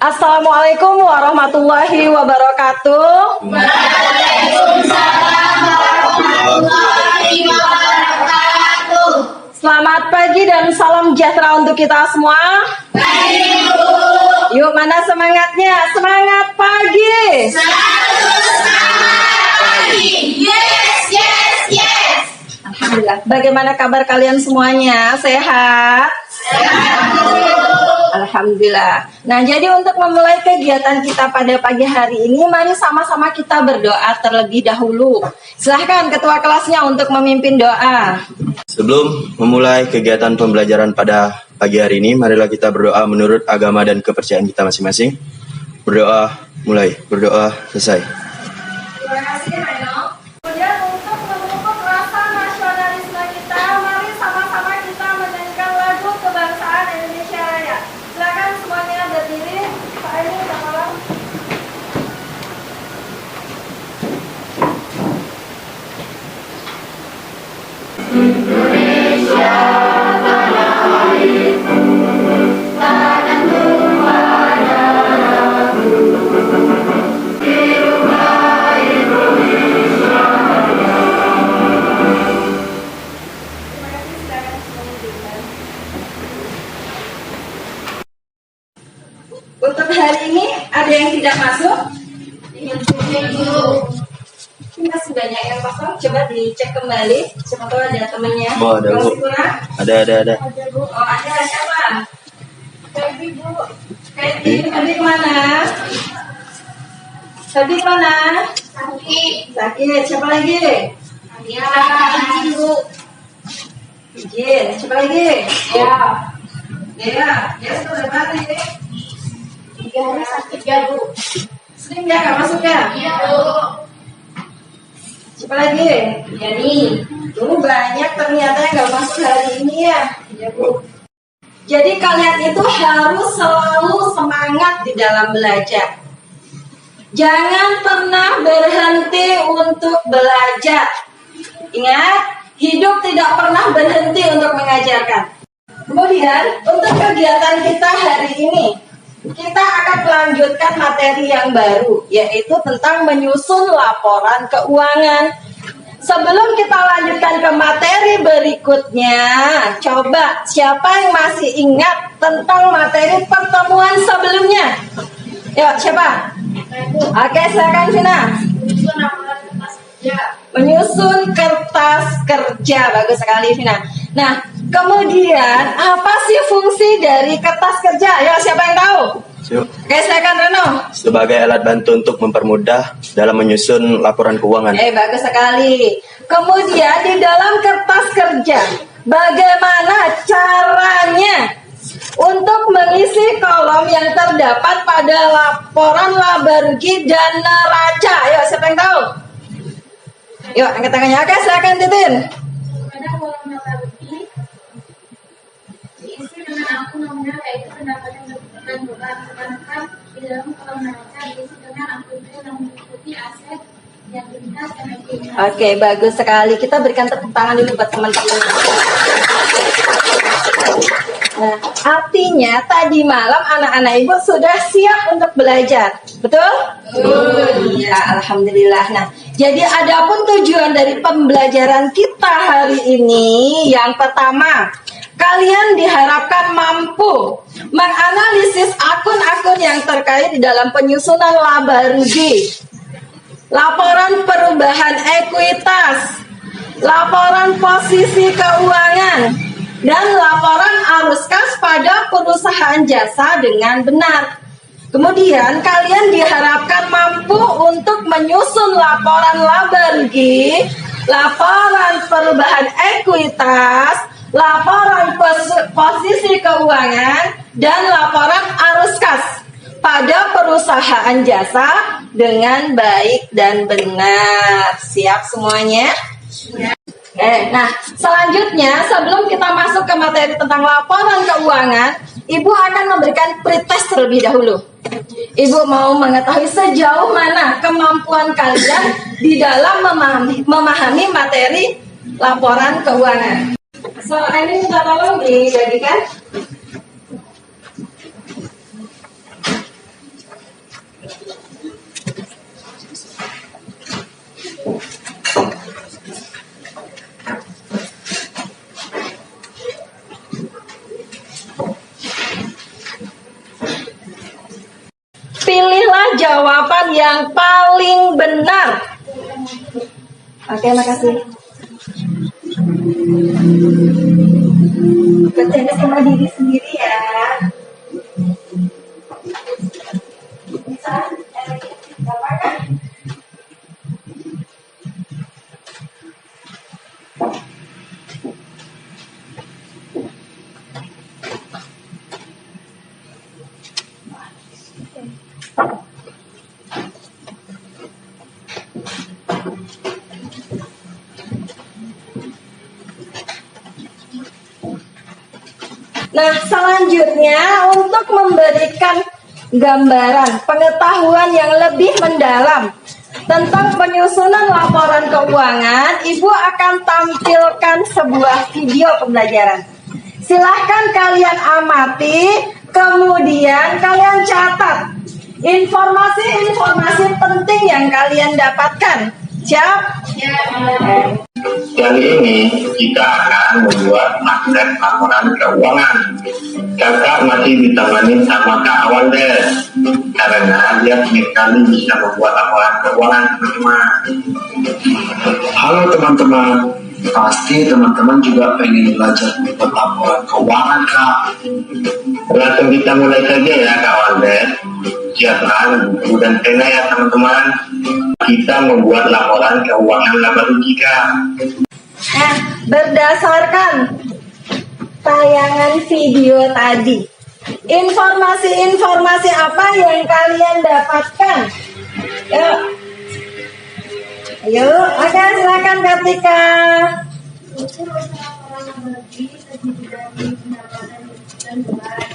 Assalamualaikum warahmatullahi wabarakatuh. Waalaikumsalam warahmatullahi wabarakatuh. Selamat pagi dan salam sejahtera untuk kita semua. Pagi, Bu. Yuk, mana semangatnya? Semangat pagi. Selalu semangat pagi. Yes, yes, yes. Alhamdulillah. Bagaimana kabar kalian semuanya? Sehat? Sehat, Bu. Alhamdulillah. Nah, jadi untuk memulai kegiatan kita pada pagi hari ini, mari sama-sama kita berdoa terlebih dahulu. Silahkan ketua kelasnya untuk memimpin doa. Sebelum memulai kegiatan pembelajaran pada pagi hari ini, marilah kita berdoa menurut agama dan kepercayaan kita masing-masing. Berdoa mulai, berdoa selesai. Terima kasih, Reno. Kemudian untuk memupuk rasa nasionalisme kita, mari sama-sama kita menyanyikan lagu kebangsaan Indonesia Raya. Silakan semuanya berdiri. Pak Eni, Pak Tolong. Untuk hari ini ada yang tidak masuk? Ini masih banyak yang kosong. Coba dicek kembali. Siapa tahu ada temannya. Oh, ada, Bu. Masih kurang? Ada. Oh, ada siapa? Febi, Bu. Febi kemana? Febi kemana? Sakit. Siapa lagi? Bu. Izin. Siapa lagi? Ya sudah balik. 3 hari sakit ya, Bu. Sering ya nggak masuk ya? Iya, Bu. Siapa lagi? Yani. Banyak ternyata yang nggak masuk hari ini ya. Ya, Bu. Jadi kalian itu harus selalu semangat di dalam belajar. Jangan pernah berhenti untuk belajar. Ingat, hidup tidak pernah berhenti untuk mengajarkan. Kemudian, untuk kegiatan kita hari ini, kita akan melanjutkan materi yang baru, yaitu tentang menyusun laporan keuangan. Sebelum kita lanjutkan ke materi berikutnya, coba siapa yang masih ingat tentang materi pertemuan sebelumnya? Yuk, siapa? Oke, silakan Vina. Menyusun kertas kerja. Bagus sekali, Vina. Nah, kemudian apa sih fungsi dari kertas kerja? Yuk, siapa yang tahu? Oke, silakan Reno. Sebagai alat bantu untuk mempermudah dalam menyusun laporan keuangan. Bagus sekali. Kemudian di dalam kertas kerja, bagaimana caranya untuk mengisi kolom yang terdapat pada laporan laba rugi dan neraca? Yuk, siapa yang tahu? Yuk, angkat tangannya. Oke, silakan Titin. Pada kolom laba rugi diisi dengan akun nominal yaitu pendapatan dan beban, sedangkan di dalam kolom neraca diisi dengan akun yang mengikuti aset yang lintas dan lainnya. Oke, bagus sekali. Kita berikan tepuk tangan dulu buat teman-teman. Nah, artinya tadi malam anak-anak ibu sudah siap untuk belajar, betul? Iya, alhamdulillah. Nah, jadi adapun tujuan dari pembelajaran kita hari ini, yang pertama, kalian diharapkan mampu menganalisis akun-akun yang terkait di dalam penyusunan laba rugi, laporan perubahan ekuitas, laporan posisi keuangan, dan laporan arus kas pada perusahaan jasa dengan benar. Kemudian kalian diharapkan mampu untuk menyusun laporan laba rugi, laporan perubahan ekuitas, laporan posisi keuangan, dan laporan arus kas pada perusahaan jasa dengan baik dan benar. Siap semuanya? Nah, selanjutnya sebelum kita masuk ke materi tentang laporan keuangan, Ibu akan memberikan pretest terlebih dahulu. Ibu mau mengetahui sejauh mana kemampuan kalian di dalam memahami materi laporan keuangan. Soal ini minta tolong dibagikan. jawaban yang paling benar. Oke, makasih. Bercanda sama diri sendiri ya. Bisa? Gak apa-apa. Nah, selanjutnya untuk memberikan gambaran pengetahuan yang lebih mendalam tentang penyusunan laporan keuangan, Ibu akan tampilkan sebuah video pembelajaran. Silahkan kalian amati, kemudian kalian catat informasi-informasi penting yang kalian dapatkan. Siap? Ya. Kali ini kita akan membuat magnet laporan keuangan. Kakak masih ditemani sama Kak Awalda karena dia sekali bisa membuat laporan keuangan teman-teman. Halo teman-teman, pasti teman-teman juga pengen belajar membuat laporan keuangan, Kak. Langsung kita mulai saja ya Kak Awalda. Siapkan buku dan pena ya teman-teman. Kita membuat laporan keuangan laba rugi Kak. Nah, berdasarkan tayangan video tadi, informasi-informasi apa yang kalian dapatkan? Yuk, oke, silakan Kartika. Unsur-unsur laporan laba rugi terdiri dari pendapatan dan beban.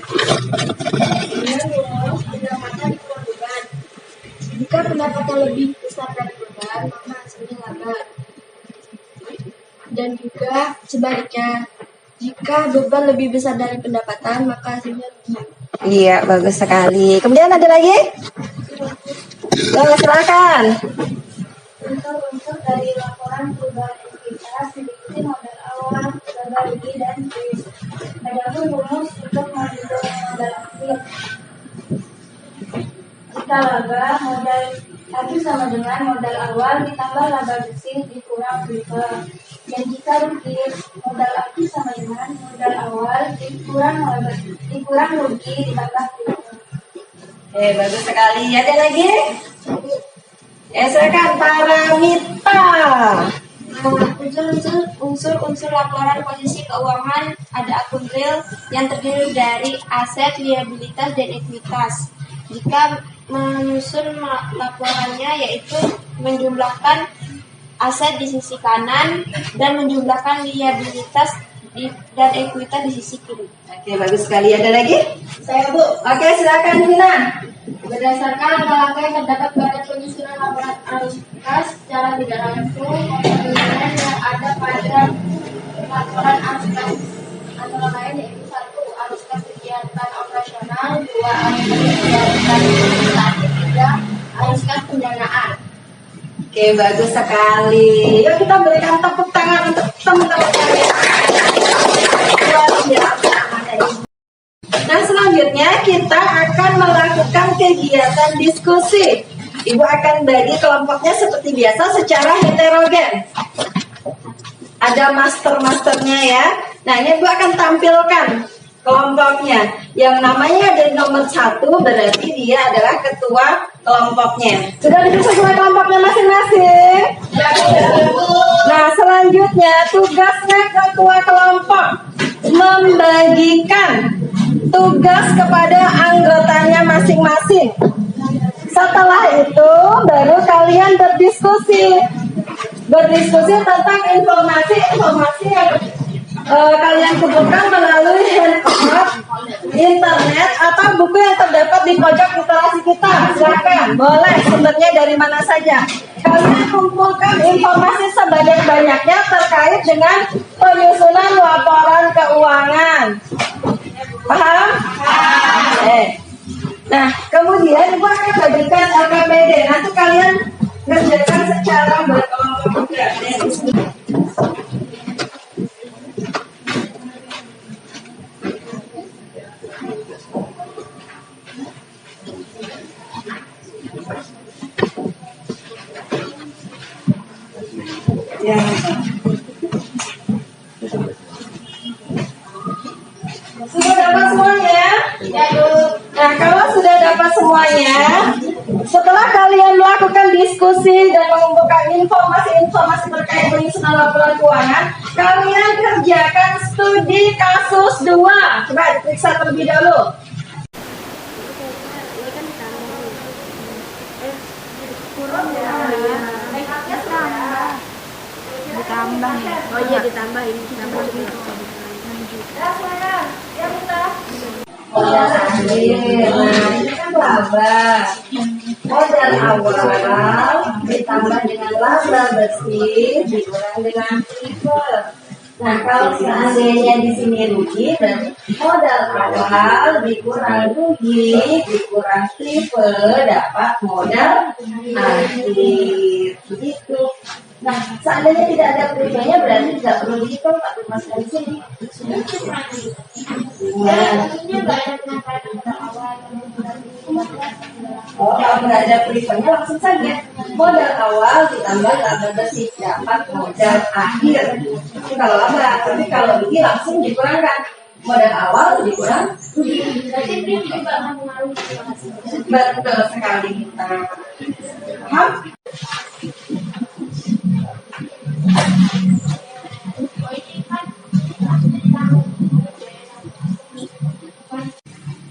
Kemudian rumus pendapatan kurang beban. Jika pendapatan lebih besar dari beban, maka hasilnya laba. Dan juga sebaliknya, jika beban lebih besar dari pendapatan, maka hasilnya rugi. Iya, bagus sekali. Kemudian ada lagi? Silakan. Unsur-unsur dari laporan perubahan ekuitas meliputi modal awal, laba rugi, dan kris. Adapun rumus untuk menghitung modal aktif. Jika laba, modal aktif sama dengan modal awal ditambah laba bersih dikurang riba. Dan jika rugi, modal aktif sama dengan modal awal dikurang rugi ditambah riba. Bagus sekali. Ada lagi? Silakan Paramita. Unsur-unsur laporan posisi keuangan ada akun real yang terdiri dari aset, liabilitas, dan ekuitas. Jika menyusun laporannya yaitu menjumlahkan aset di sisi kanan dan menjumlahkan liabilitas dan ekuitas di sisi kiri. Oke, bagus sekali. Ada lagi? Saya Bu, Oke, silakan Vina. berdasarkan langkah-langkah yang terdapat pada penyusunan laporan arus kas secara tidak langsung, komponen yang ada pada laporan arus kas antara lain yaitu 1. Arus kas kegiatan operasional, 2. Arus kas kegiatan administratif, 3. Arus kas pendanaan. Oke, bagus sekali. Yuk kita berikan tepuk tangan untuk teman-teman kalian. Luar biasa. Nah, selanjutnya kita akan melakukan kegiatan diskusi. Ibu akan bagi kelompoknya seperti biasa secara heterogen. Ada master-masternya ya. Nah, ini Ibu akan tampilkan kelompoknya. Yang namanya ada nomor 1, berarti dia adalah ketua kelompoknya. Sudah disusun sesuai kelompoknya masing-masing? Nah, selanjutnya tugasnya ketua kelompok membagikan tugas kepada anggotanya masing-masing. Setelah itu baru kalian berdiskusi tentang informasi yang kalian kumpulkan melalui handphone, internet, atau buku yang terdapat di pojok literasi kita. Silakan, boleh sumbernya dari mana saja. Kalian kumpulkan informasi sebanyak-banyaknya terkait dengan penyusunan laporan keuangan. Paham? Nah, kemudian Ibu akan bagikan LKPD. Nanti kalian kerjakan secara berkelompok juga. teman-teman semuanya, setelah kalian melakukan diskusi dan mengumpulkan informasi-informasi terkait penyusunan laporan keuangan, kalian kerjakan studi kasus 2. Coba diperiksa terlebih dahulu. Ditambah ya. Oh iya ditambah ini ditambah gitu. Modal akhir, nah ini kan laba. Modal awal ditambah dengan laba bersih dikurang dengan triple. Nah kalau seandainya di sini rugi, berarti modal awal dikurang rugi dikurang triple dapat modal akhir. Begitu. Nah, seandainya tidak ada triplenya berarti tidak perlu dihitung, Pak Masukkan di sini. Oh, kalau nggak ada triplenya langsung saja modal awal ditambah laba bersih dapat modal akhir. Itu kalau laba, tapi kalau rugi langsung dikurangkan modal awal dikurang rugi. Betul sekali kita. Paham?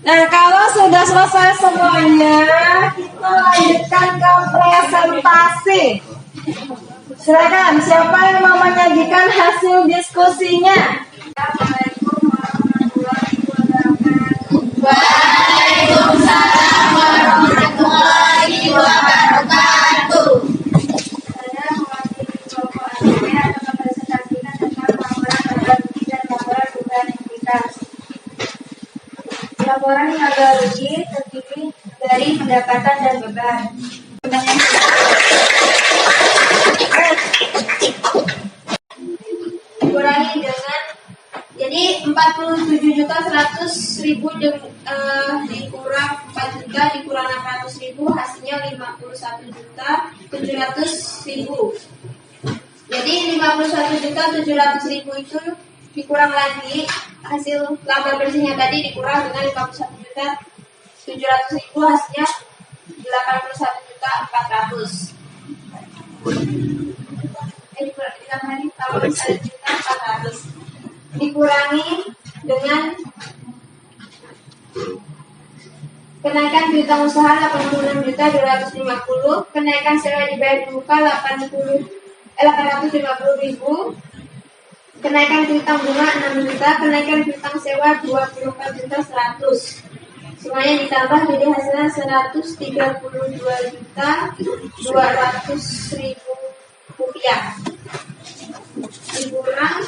Nah, kalau sudah selesai semuanya, kita lanjutkan ke presentasi. Silakan, siapa yang mau menyajikan hasil diskusinya? Waalaikumsalam warahmatullahi wabarakatuh. Saya mewakili kelompok ACP akan mempresentasikan tentang laporan laba rugi dan laporan dugaan ekuitas. Laporan laba rugi terdiri dari pendapatan dan beban. Dikurangi dengan jadi 47.100.000 dikurang 4 juta dikurang 600.000 hasilnya 51.700.000. Jadi 51.700.000 itu dikurang lagi hasil laba bersihnya tadi dikurang dengan 51.700.000 hasilnya 81.400.000. Dikurangi dengan kenaikan piutang usaha 86.250, kenaikan sewa dibayar di muka 850.000, kenaikan piutang bunga 6 juta, kenaikan piutang sewa 24.100. Semuanya ditambah jadi hasilnya 132.200.000 rupiah. Dikurang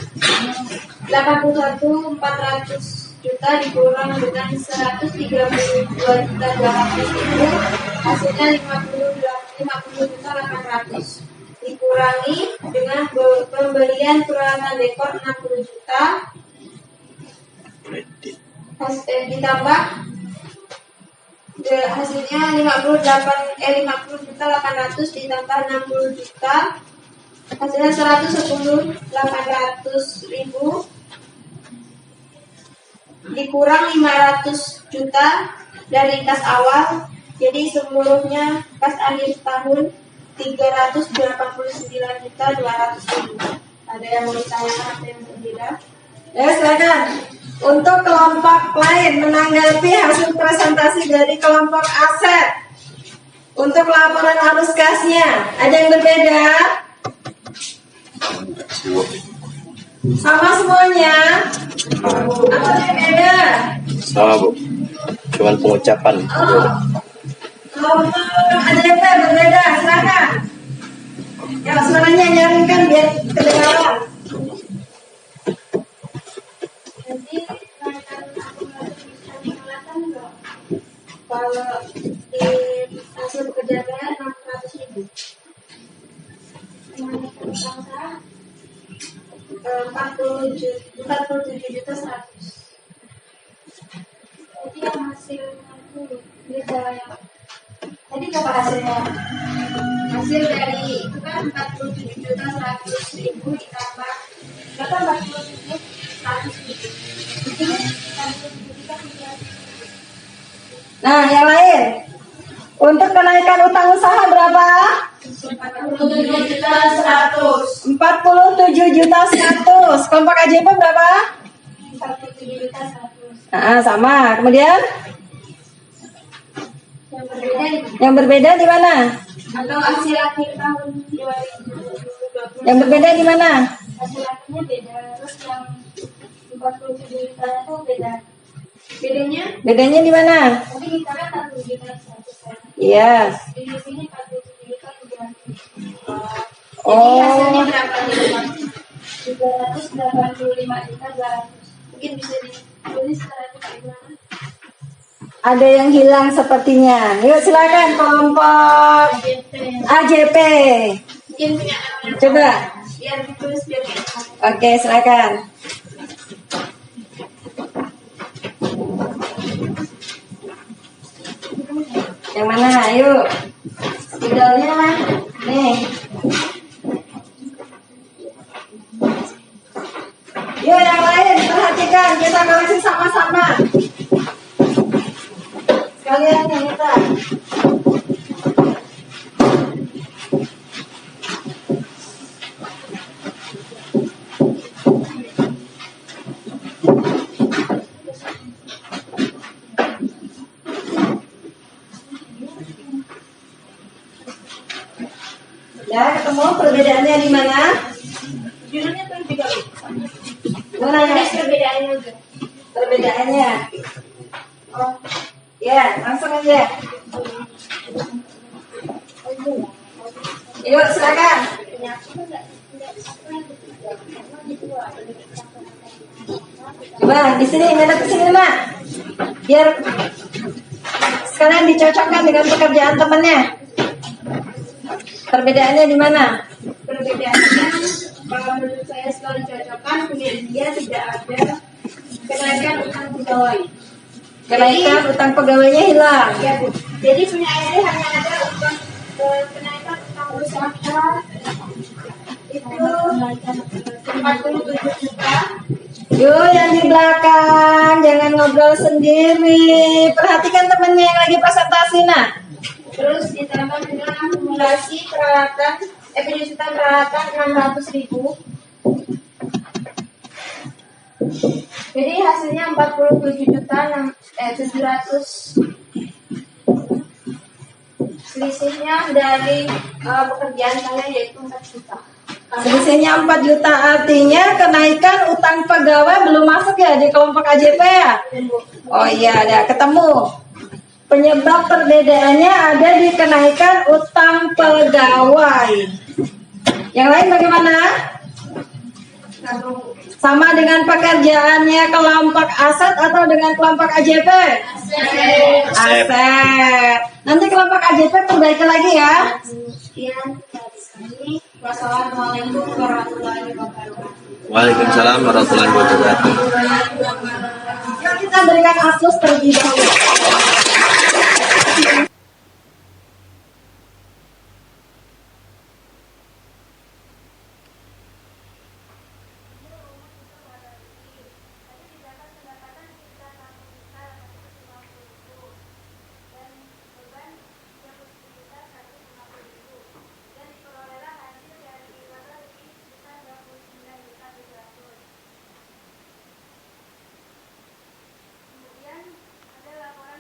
81.400 juta dikurang dengan 132.200.000 hasilnya 50.800. Dikurangi dengan pembelian peralatan dekor 60 juta ditambah hasilnya 50.800 ditambah 60 juta hasilnya 110.800.000 dikurang 500 juta dari kas awal, jadi seluruhnya kas akhir tahun 389.200.000. Ada yang mau ditanyakan atau yang berbeda? Ya, silakan. Untuk kelompok lain menanggapi hasil presentasi dari kelompok aset. Untuk laporan arus kasnya, ada yang berbeda? Sama semuanya? Apa yang beda? Sama Bu, cuman pengucapan. Oh, ada yang berbeda, silakan. Ya, suaranya nyaringkan biar kedengaran. Jadi kenaikan akumulasi penghematan enggak? Kalau di hasil pekerjaan 600.000. Kenaikan usaha 47.100. Jadi yang hasilnya itu beda yang tadi berapa hasilnya? Hasil dari itu kan 47.100.000 ditambah berapa 47.100.000. Di sini 47.100.000. Nah, yang lain. utang usaha berapa? 47.100. 47.100. Kelompok KJP berapa? 47.100. Nah, sama. Kemudian Yang berbeda yang berbeda di mana? atau hasil akhir tahun 2020. Yang berbeda di mana? Hasil akhirnya beda, terus yang 47 juta itu beda. Bedanya di mana? Tapi kita kan 1 juta 100. Iya. Di sini 47 juta 300. Jadi Oh. hasilnya berapa nih? 385 juta 200. Mungkin bisa ditulis secara gimana? Ada yang hilang sepertinya. Yuk silakan kelompok AJP. Mungkin punya Coba. biar ditulis biar enak. Oke, silakan. Yang mana? Ayo. Spidolnya. Nih. Yuk yang lain perhatikan, kita koleksi sama-sama. Sekalian nih kita. Ya, ketemu perbedaannya di mana? Judulnya tuh juga Mana ya? tulis perbedaannya aja. Perbedaannya. Oh, Ya, langsung aja. Yuk, silakan. Coba di sini, ngadep ke sini, Mak. Biar sekalian dicocokkan dengan pekerjaan temannya. Perbedaannya di mana? perbedaannya kalau menurut saya setelah dicocokkan punya dia tidak ada kenaikan utang pegawai. Kenaikan utang pegawainya hilang. Ya, Bu. Jadi punya ini hanya ada utang kenaikan utang usaha itu 47 juta. Yuk, yang di belakang jangan ngobrol sendiri. Perhatikan temennya yang lagi presentasi, nak. Terus ditambah dengan akumulasi peralatan penyusutan peralatan 600.000. Jadi hasilnya 47 juta 700. Selisihnya dari pekerjaan saya yaitu 4 juta. Selisihnya 4 juta, artinya kenaikan utang pegawai belum masuk ya di kelompok AJP ya? Oh iya, ada ketemu. Penyebab perbedaannya ada di kenaikan utang pegawai. Yang lain bagaimana? Sama dengan pekerjaannya kelompok aset atau dengan kelompok AJP? Aset. Nanti kelompok AJP perbaiki lagi ya. Sekian dari kami. Wassalamualaikum warahmatullahi wabarakatuh. Waalaikumsalam warahmatullahi wabarakatuh. Yuk kita berikan aplaus terlebih dahulu. Kemudian ada laporan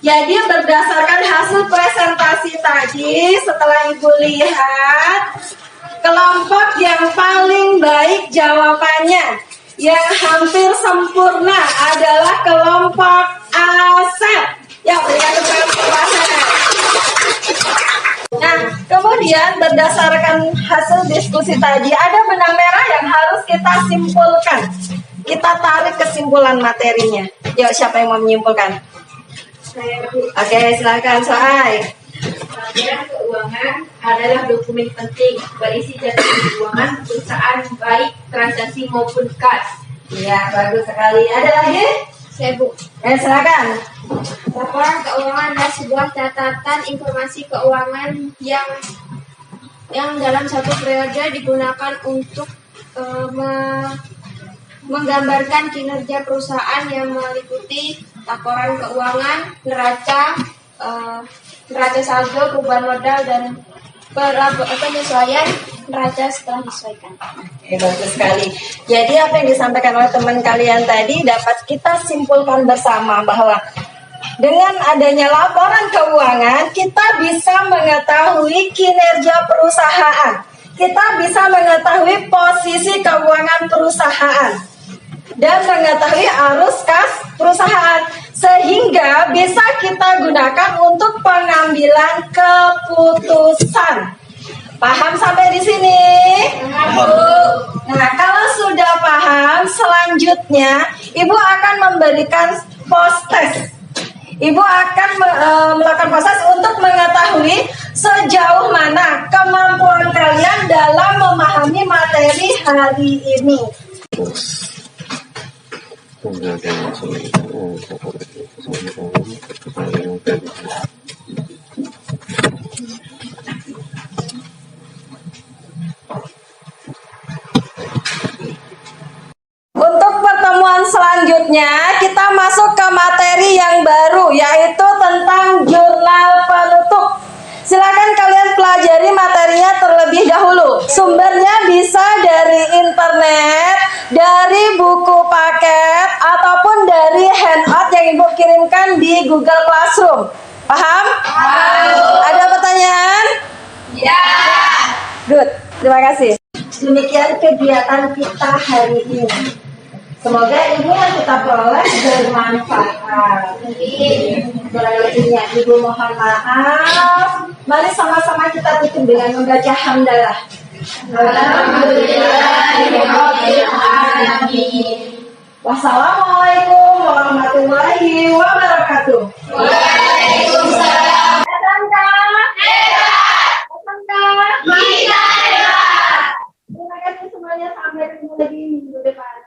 Jadi berdasarkan hasil presentasi tadi, setelah Ibu lihat, kelompok yang paling baik jawabannya, yang hampir sempurna adalah kelompok Asep. Ya, berikan tepuk tangan. Nah, kemudian berdasarkan hasil diskusi tadi, ada benang merah yang harus kita simpulkan. Kita tarik kesimpulan materinya. Yuk, siapa yang mau menyimpulkan? Oke, silakan Soai. Laporan keuangan adalah dokumen penting berisi data keuangan perusahaan baik transaksi maupun kas. Iya, bagus sekali. Ada lagi? Sebu. Silakan. Laporan keuangan adalah sebuah catatan informasi keuangan yang dalam satu periode digunakan untuk menggambarkan kinerja perusahaan yang meliputi laporan keuangan, neraca saldo, perubahan modal, dan penyesuaian neraca setelah disesuaikan. Bagus sekali. Jadi apa yang disampaikan oleh teman kalian tadi dapat kita simpulkan bersama bahwa dengan adanya laporan keuangan kita bisa mengetahui kinerja perusahaan. Kita bisa mengetahui posisi keuangan perusahaan dan mengetahui arus kas perusahaan sehingga bisa kita gunakan untuk pengambilan keputusan. Paham sampai di sini? Nah, kalau sudah paham, selanjutnya Ibu akan memberikan post test. Ibu akan melakukan proses untuk mengetahui sejauh mana kemampuan kalian dalam memahami materi hari ini. Untuk pertemuan selanjutnya, kita masuk ke materi yang baru, yaitu tentang jurnal penutup. Silakan kalian pelajari materinya terlebih dahulu. Sumbernya bisa dari internet, dari buku paket, ataupun dari handout yang Ibu kirimkan di Google Classroom. Paham? Ada pertanyaan? Ya. Good, terima kasih. Demikian kegiatan kita hari ini. Semoga ilmu yang kita peroleh bermanfaat. Kurang lebihnya Ibu mohon maaf. Mari sama-sama kita tutup dengan membaca hamdalah. Wassalamualaikum warahmatullahi wabarakatuh. Waalaikumsalam. Terima kasih semuanya, sampai ketemu lagi minggu depan.